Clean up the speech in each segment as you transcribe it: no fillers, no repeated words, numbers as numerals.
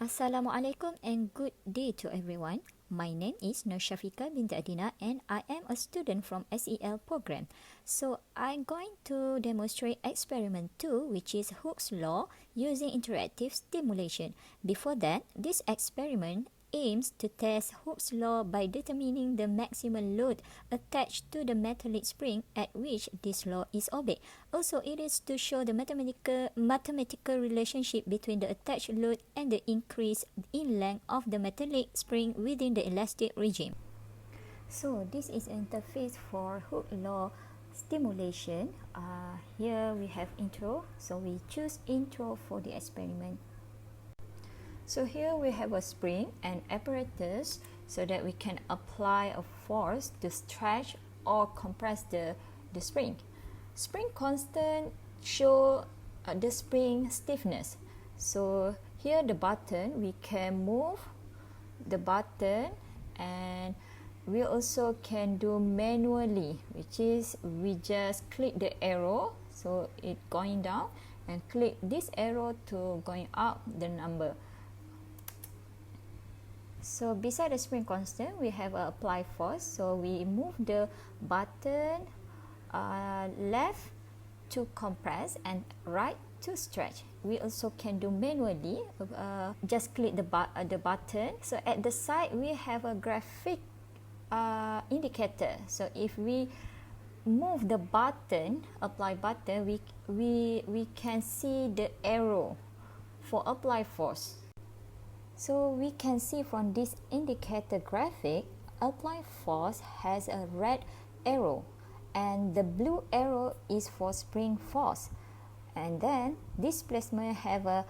Assalamualaikum and good day to everyone. My name is Nur Shafika binti Adina and I am a student from SEL program. So I'm going to demonstrate experiment 2, which is Hooke's law using interactive stimulation. Before that, this experiment aims to test Hooke's law by determining the maximum load attached to the metallic spring at which this law is obeyed. Also, it is to show the mathematical relationship between the attached load and the increase in length of the metallic spring within the elastic regime. So this is an interface for Hooke law stimulation. Here we have intro, so we choose intro for the experiment. So here we have a spring and apparatus so that we can apply a force to stretch or compress the spring. Spring constant show the spring stiffness. So here the button, we can move the button, and we also can do manually, which is we just click the arrow, so it going down, and click this arrow to going up the number. So beside the spring constant, we have a apply force. So we move the button left to compress and right to stretch. We also can do manually, just click the button. So at the side, we have a graphic indicator. So if we move the button, apply button, we can see the arrow for apply force. So we can see from this indicator graphic, apply force has a red arrow and the blue arrow is for spring force, and then displacement have a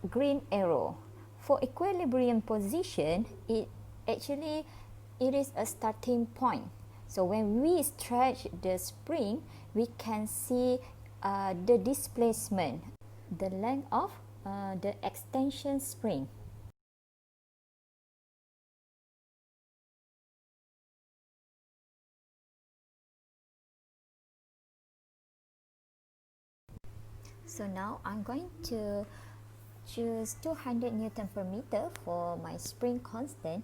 green arrow. For equilibrium position, it is a starting point. So when we stretch the spring, we can see the displacement, the length of the extension spring. So now I'm going to choose 200 Newton per meter for my spring constant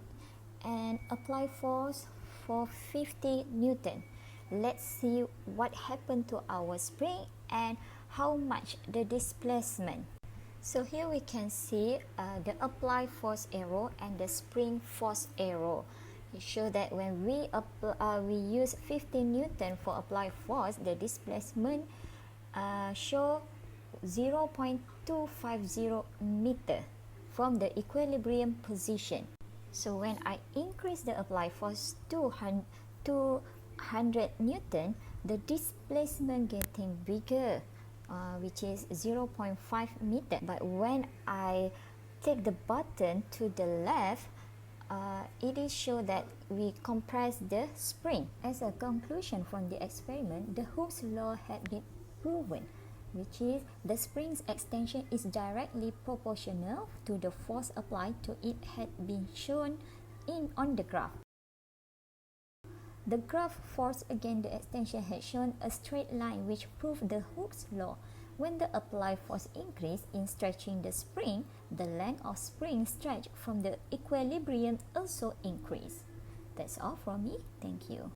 and apply force for 50 Newton. Let's see what happened to our spring and how much the displacement. So here we can see the apply force arrow and the spring force arrow. It shows that when we use 50 Newton for apply force, the displacement show 0.250 meter from the equilibrium position. So when I increase the apply force to 100 Newton, the displacement getting bigger, which is 0.5 meter. But when I take the button to the left, it is show that we compress the spring. As a conclusion from the experiment, the Hooke's law had been proven, which is the spring's extension is directly proportional to the force applied to it had been shown on the graph. The graph force against the extension had shown a straight line, which proved the Hooke's law. When the applied force increased in stretching the spring, the length of spring stretched from the equilibrium also increased. That's all from me. Thank you.